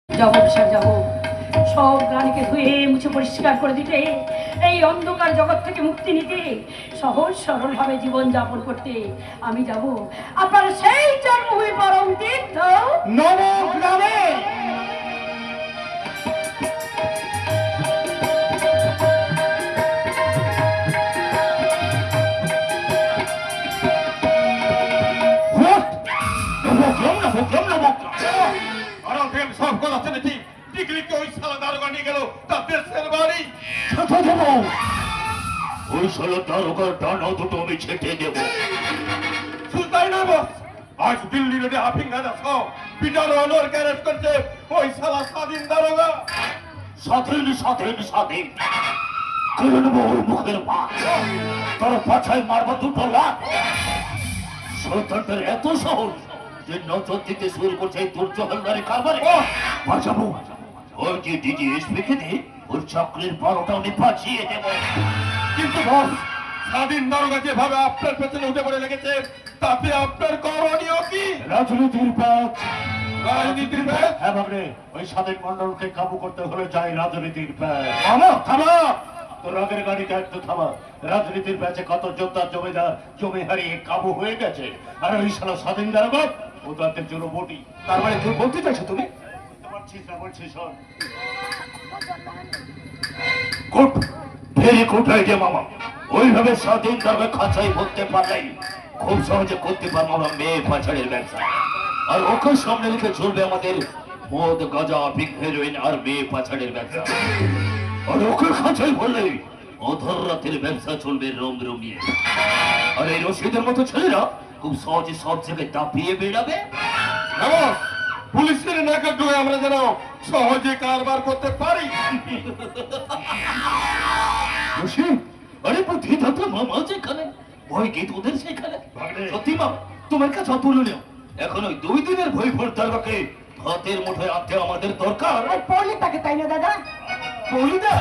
যাবো স্যার যাবো, সব গ্লানিকে ধুয়ে মুছে পরিষ্কার করে দিতে, এই অন্ধকার জগৎ থেকে মুক্তি নিতে, সহজ সরল ভাবে জীবন যাপন করতে আমি যাব আপনার সেই জন্মভূমি পরম তীর্থ নবগ্রামে। সব কথা শুনেছি, টিকলিকে ওই শালা দারোগা নিয়ে গেল তার দেশের বাড়ি। ওই শালা দারোগার ডানা দুটো আমি ছেটে দেবো। শুধু তাই না বস, আজ দিল্লি রোডে আফিং গাঁজা সহ পিটার অনর ক্যারেজ করছে ওই শালা স্বাধীন দারোগা। স্বাধীন স্বাধীন স্বাধীন করে নেবো ওর মুখের মাছ, তার পাছায় মারবো দুটো লাখ। শয়তানটার এত সহজ যে নজর দিতে শুরু করছে এই দুর্য হলদারি কারবারে। বাঁচাবো ওই যে ডিজি এসপিকে দিয়ে ওর চাকরির 12টা আমি বাঁচিয়ে দেবো। কিন্তু বস, স্বাধীন দারোগা যেভাবে আপনার পেছনে উঠে পড়ে লেগেছে তাতে আপনার করণীয় কি? রাজনীতির পথ। রাজনীতির ব্যাগ। হ্যাঁ বাবরে, ওই স্বাধীন মন্ডলকে কাবু করতে হলে চাই রাজনীতির পথ। থামা থামা, তোর আগের গাড়িটা একটু থামা। রাজনীতির ব্যাচে কত যোদ্ধা জমিদার জমি হারিয়ে কাবু হয়ে গেছে, আর ওই শালা স্বাধীন দারোগা ও তাদের জন্য বটি। তার মানে তুই বলতে চাইছো তুমি? বলছিস না বলছিস শোন। গুড, ভেরি গুড আইডিয়া মামা। ওইভাবে স্বাধীন দারোগা খাঁচাই ভরতে পারলেই খুব সহজে করতে পারবো আমরা মেয়ে পাচারের ব্যবসা। আর ওকে সামনে রেখে চলবে আমাদের মদ গাঁজা পিক হেরোইন আর মেয়ে পাচারের ব্যবসা। আর ওকে খাঁচাই ভরলেই অধর রাতের ব্যবসা চলবে রোম রমিয়ে। আর এই রশিদের মতো ছেলেরা খুব সহজে সব জায়গায় দাপিয়ে বেড়াবে। বস, পুলিশের নাকে ঢুকে আমরা যেন সহজে কারবার করতে পারি। রশি, আরে বুদ্ধি দাতা মামা যেখানে ভয় কি তোদের সেখানে। সত্যি মামা, তোমার কাছে অতুলনীয়। এখন ওই 2 দিনের ভয় ভর্তারকে হাতের মুঠোয় আনতে আমাদের দরকার। পৌলিতাকে তাই না দাদা? বলিদা,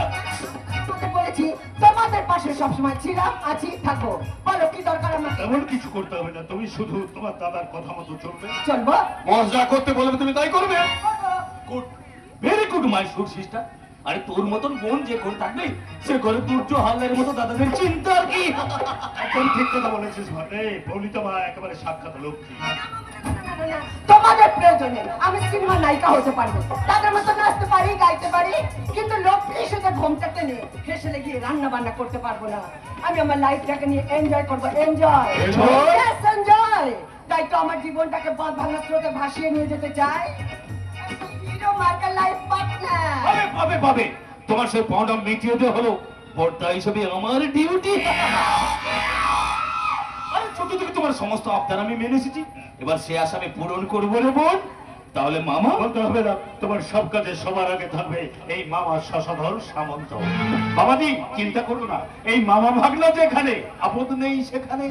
তোকে বলেছি তোমাদের পাশে সবসময় ছিলাম, আছি, থাকবো। বলো কি দরকার আমার? এমন কিছু করতে হবে না, তুমি শুধু তোমার দাদার কথা মতো চলবে। চলবো। বস যা করতে বলবে তুমি তাই করবে। Good, very good my sweet sister. আরে তোর মতন বোন যে করে থাকবে সে করে দুর্য হালদারের মতো দাদাদের চিন্তা আর কি। একদম ঠিক কথা বলেছিস ভাই। বলিতা মা একেবারে সাক্ষাৎ লক্ষ্মী। তোমাদের প্রয়োজনে আমি সিনেমা নায়িকা হতে পারবো, তাদের মতো নাচতে পারি, গাইতে পারি, কিন্তু লক্ষ্মী শুধু ঘুমটাতে নিয়ে হেসেলে গিয়ে রান্না বান্না করতে পারবো না। আমি আমার লাইফটাকে নিয়ে এনজয় করবো। Enjoy, enjoy. তাই তো আমার জীবনটাকে বাঁধ ভাঙা স্রোতে ভাসিয়ে নিয়ে যেতে চাই। হিরো মার্কা লাইফ পার্টনার। পাবে পাবে পাবে, তোমার সেই পাউন্ডার মিটিয়ে দেওয়া হলো বর্তা হিসেবে আমার ডিউটি। আরে ছোট থেকে তোমার সমস্ত আবদার আমি মেনে এসেছি, এবার সে আশা আমি পূরণ করবো রে বোন। তাহলে মামা বলতে হবে না, তোমার সব কাজে সবার আগে থাকবে এই মামা শশধর সামন্ত। বাবাজি চিন্তা করো না, এই মামা ভাগনা যেখানে আপদ নেই সেখানে।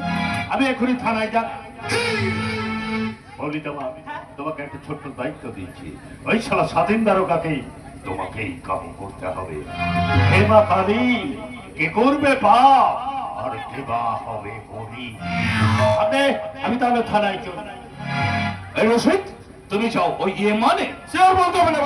আমি এখনই থানায় যা বলি তোমাকে একটা ছোট্ট দায়িত্ব দিচ্ছি। ওই শালা স্বাধীন দারোগাকেই তোমাকেই কাবু করতে হবে। হেমা কালী কে করবে পাপ আর কে বা হবে করি। আমি তাহলে থানায় চল। এই রশিদ, তুমি যাও ওই ইয়ে মানে সে আর বলতে হবে না।